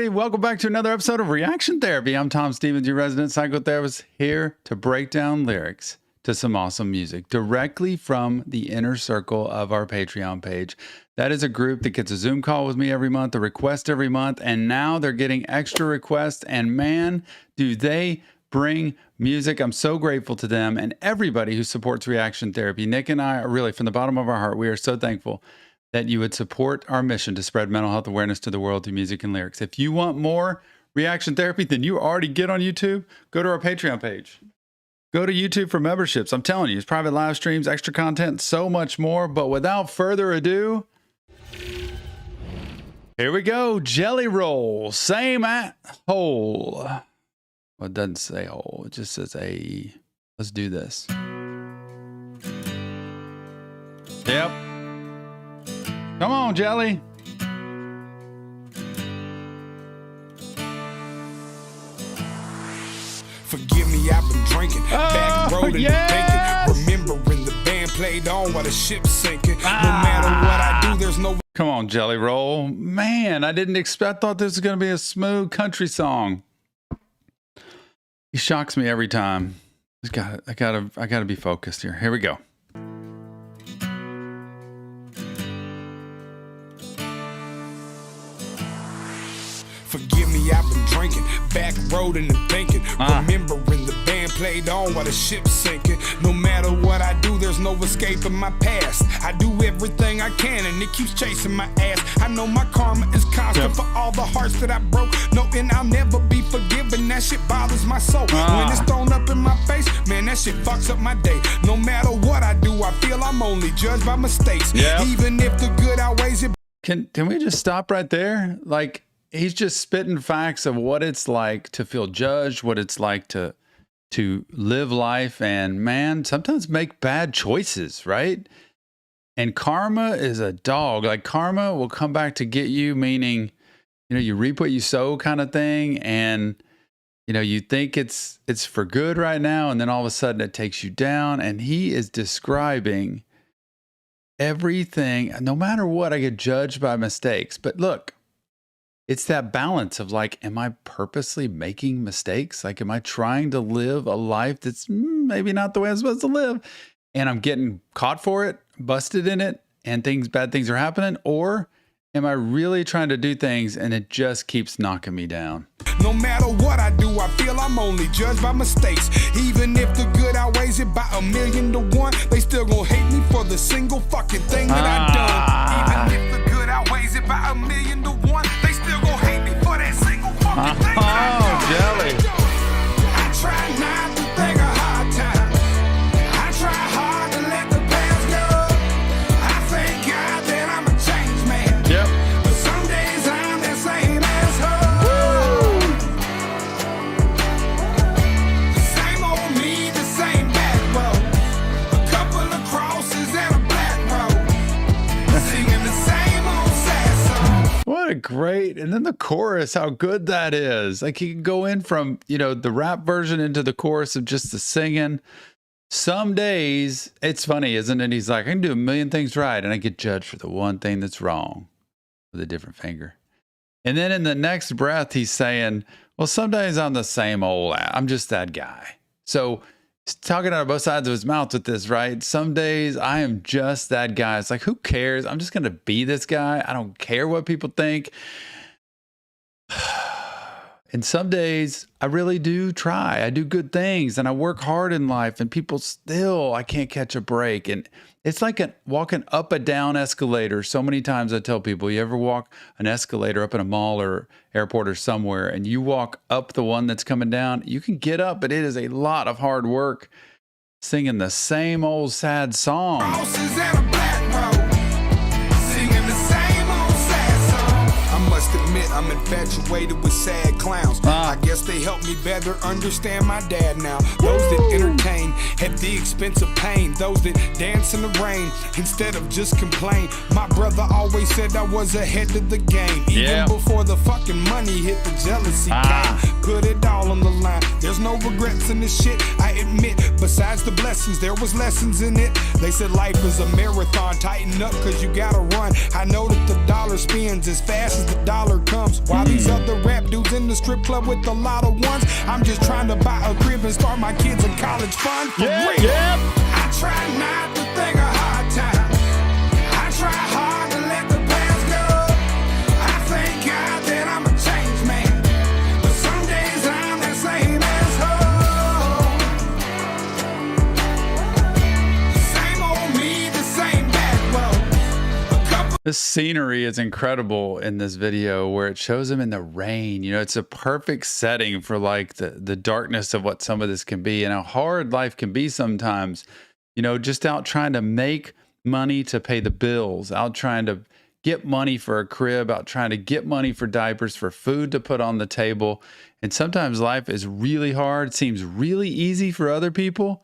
everybody. Welcome back to another episode of Reaction Therapy. I'm Tom Stevens, your resident psychotherapist, here to break down lyrics to some awesome music directly from the inner circle of our Patreon page. That is a group that gets a Zoom call with me every month, a request every month, and now they're getting extra requests, and man, do they bring music. I'm so grateful to them and everybody who supports Reaction Therapy. Nick and I are really, from the bottom of our heart, we are so thankful that you would support our mission to spread mental health awareness to the world through music and lyrics. If you want more Reaction Therapy than you already get on YouTube, go to our Patreon page. Go to YouTube for memberships. I'm telling you, it's private live streams, extra content, so much more. But without further ado, here we go. Jelly Roll, same at hole. Well, it doesn't say hole. It just says a. Let's do this. Yep. Come on, Jelly. Forgive me, I've been drinking, back roading and thinking, remembering the band played on while the ship's sinking. No matter what I do, there's no. Come on, Jelly Roll. Man, I didn't expect. Thought this was gonna be a smooth country song. He shocks me every time. I gotta be focused here. Here we go. Forgive me, I've been drinking, back roading and thinking, remembering the band played on while the ship's sinking. No matter what I do, there's no escaping my past. I do everything I can and it keeps chasing my ass. I know my karma is constant for all the hearts that I broke, knowing I'll never be forgiven. That shit bothers my soul. When it's thrown up in my face, man, that shit fucks up my day. No matter what I do, I feel I'm only judged by mistakes. Even if the good outweighs it. Can we just stop right there? Like, he's just spitting facts of what it's like to feel judged, what it's like to live life, and man, sometimes make bad choices, right? And karma is a dog. Like, karma will come back to get you, meaning, you know, you reap what you sow kind of thing. And, you know, you think it's for good right now, and then all of a sudden it takes you down. And he is describing everything. No matter what, I get judged by mistakes. But look, it's that balance of like, am I purposely making mistakes? Like, am I trying to live a life that's maybe not the way I'm supposed to live? And I'm getting caught for it, busted in it, and bad things are happening? Or am I really trying to do things and it just keeps knocking me down? No matter what I do, I feel I'm only judged by mistakes. Even if the good outweighs it by 1,000,000 to 1, they still gonna hate me for the single fucking thing that I done. Even if the good outweighs it by 1,000,000 to 1, they still gonna hate me for that single fucking thing that I done. Jelly. I try not to think of hard times. I try hard to let the past go. I thank God that I'm a changed man. Yep. But some days I'm that same asshole. The same old me, the same back road. A couple of crosses and a black road. Singing the same old sad song. What a great, and then the chorus, how good that is. Like, he can go in from, you know, the rap version into the chorus of just the singing. Some days, it's funny, isn't it? He's like, I can do 1,000,000 things right, and I get judged for the one thing that's wrong with a different finger. And then in the next breath, he's saying, well, some days I'm the same old, I'm just that guy. So he's talking out of both sides of his mouth with this, right? Some days I am just that guy. It's like, who cares? I'm just going to be this guy. I don't care what people think. And some days I really do try. I do good things and I work hard in life, and people still, I can't catch a break. And it's like walking up a down escalator. So many times I tell people, you ever walk an escalator up in a mall or airport or somewhere, and you walk up the one that's coming down, you can get up, but it is a lot of hard work singing the same old sad song. Crosses and a black road. Singing the same old sad song. I must admit I'm infatuated with sad clowns. I guess they help me better understand my dad now. Those that entertain at the expense of pain. Those that dance in the rain instead of just complain. My brother always said I was ahead of the game. Even before the fucking money hit, the jealousy came. Put it all on the line. There's no regrets in this shit. I I admit, besides the blessings, there was lessons in it. They said life is a marathon, tighten up cause you gotta run. I know that the dollar spins as fast as the dollar comes, while these other rap dudes in the strip club with a lot of ones. I'm just trying to buy a crib and start my kids a college fund. For real. I try not to think of hard times. I try hard to let the past go. I thank God that I'm a changed man, but some days I'm the same asshole. Same old me, the same back road. This scenery is incredible in this video where it shows him in the rain. You know, it's a perfect setting for like the darkness of what some of this can be and how hard life can be sometimes. You know, just out trying to make money to pay the bills, out trying to get money for a crib, out trying to get money for diapers, for food to put on the table. And sometimes life is really hard. It seems really easy for other people,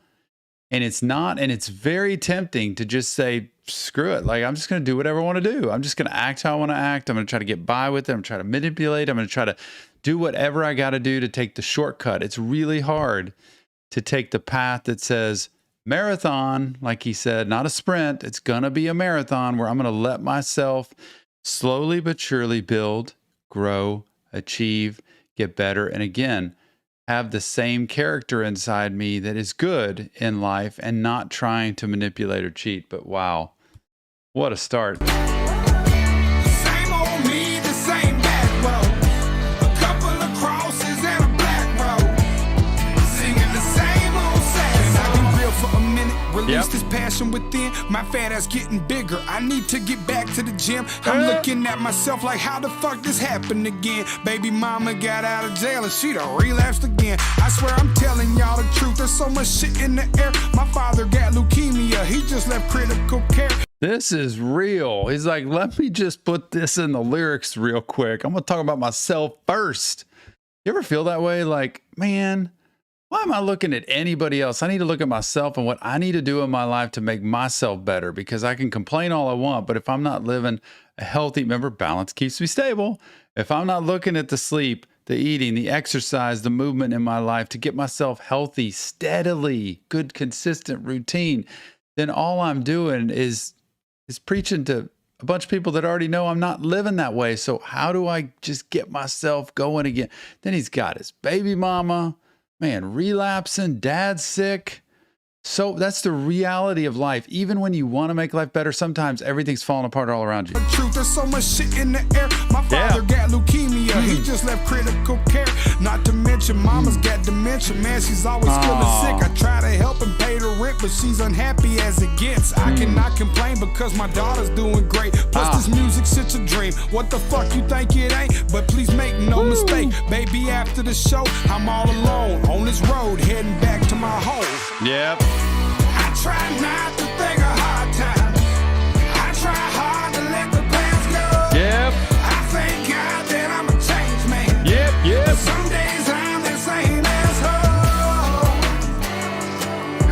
and it's not. And it's very tempting to just say, screw it. Like, I'm just going to do whatever I want to do. I'm just going to act how I want to act. I'm going to try to get by with it. I'm going to try to manipulate. I'm going to try to do whatever I got to do to take the shortcut. It's really hard to take the path that says marathon, like he said, not a sprint. It's going to be a marathon where I'm going to let myself slowly but surely build, grow, achieve, get better. And again, have the same character inside me that is good in life and not trying to manipulate or cheat. But wow, what a start. Same old me, the same back road. A couple of crosses and a black road. Singing the same old sad song. Can I be real for a minute? Release this passion within. My fat ass getting bigger. I need to get back to the gym. I'm looking at myself like, how the fuck this happened again? Baby mama got out of jail and she done relapsed again. I swear I'm telling y'all the truth. There's so much shit in the air. My father got leukemia. He just left critical care. This is real. He's like, let me just put this in the lyrics real quick. I'm going to talk about myself first. You ever feel that way? Like, man, why am I looking at anybody else? I need to look at myself and what I need to do in my life to make myself better, because I can complain all I want, but if I'm not living a healthy, remember, balance keeps me stable. If I'm not looking at the sleep, the eating, the exercise, the movement in my life to get myself healthy steadily, good, consistent routine, then all I'm doing is preaching to a bunch of people that already know I'm not living that way. So how do I just get myself going again? Then he's got his baby mama, man, relapsing, dad's sick. So that's the reality of life. Even when you want to make life better, sometimes everything's falling apart all around you. The truth, there's so much shit in the air. My father got leukemia. He just left critical care. Not to mention mama's got dementia. Man, she's always feeling sick. I try to help and pay the rent, but she's unhappy as it gets. I cannot complain because my daughter's doing great. Plus this music shit's a dream. What the fuck you think it ain't? But please make no mistake, baby, after the show, I'm all alone on this road heading back to my home. Yep. I try not to think of hard times. I try hard to let the past go. Yep. I thank God that I'm a changed man. Yep. But some days I'm the same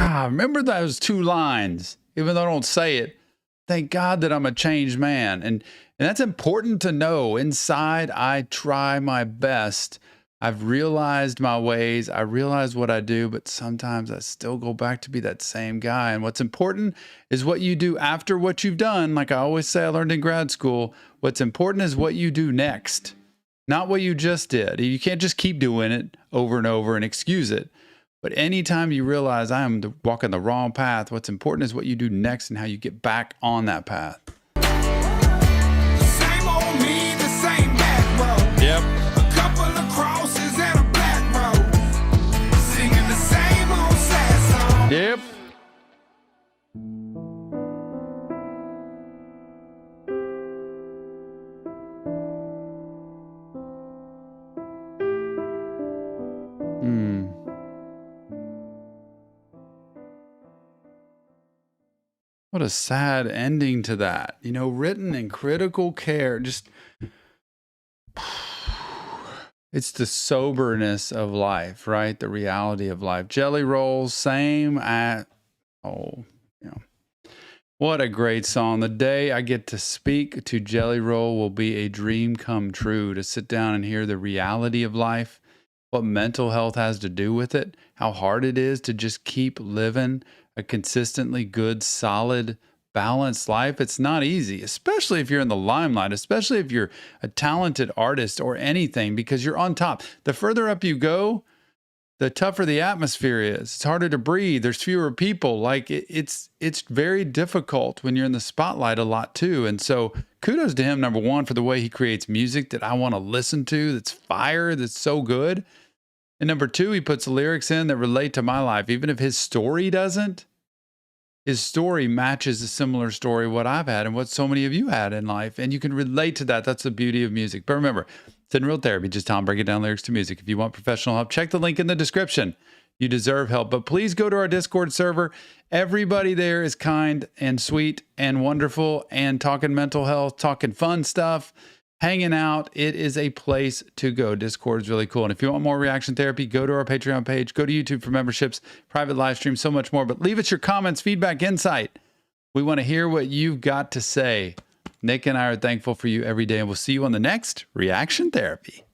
asshole. Remember those two lines, even though I don't say it. Thank God that I'm a changed man. And that's important to know. Inside, I try my best. I've realized my ways. I realize what I do, but sometimes I still go back to be that same guy. And what's important is what you do after what you've done. Like I always say, I learned in grad school, what's important is what you do next, not what you just did. You can't just keep doing it over and over and excuse it. But anytime you realize I am walking the wrong path, what's important is what you do next and how you get back on that path. Same old me, the same back road. Yep. A couple of crosses and a black road. Singing the same old sad song. Yep. What a sad ending to that. You know, written in critical care, just it's the soberness of life, right? The reality of life. Jelly Rolls, same at, what a great song. The day I get to speak to Jelly Roll will be a dream come true, to sit down and hear the reality of life what mental health has to do with it, how hard it is to just keep living a consistently good, solid, balanced life. It's not easy, especially if you're in the limelight, especially if you're a talented artist or anything, because you're on top. The further up you go, the tougher the atmosphere is. It's harder to breathe. There's fewer people. Like it's very difficult when you're in the spotlight a lot too. And so kudos to him, number one, for the way he creates music that I want to listen to, that's fire, that's so good. And number two, he puts lyrics in that relate to my life. Even if his story doesn't, his story matches a similar story, what I've had and what so many of you had in life. And you can relate to that. That's the beauty of music. But remember, it's in real therapy, just Tom breaking down lyrics to music. If you want professional help, check the link in the description. You deserve help. But please go to our Discord server. Everybody there is kind and sweet and wonderful and talking mental health, talking fun stuff, hanging out. It is a place to go. Discord is really cool. And if you want more reaction therapy, go to our Patreon page, go to YouTube for memberships, private live streams, so much more. But leave us your comments, feedback, insight. We want to hear what you've got to say. Nick and I are thankful for you every day, and we'll see you on the next Reaction Therapy.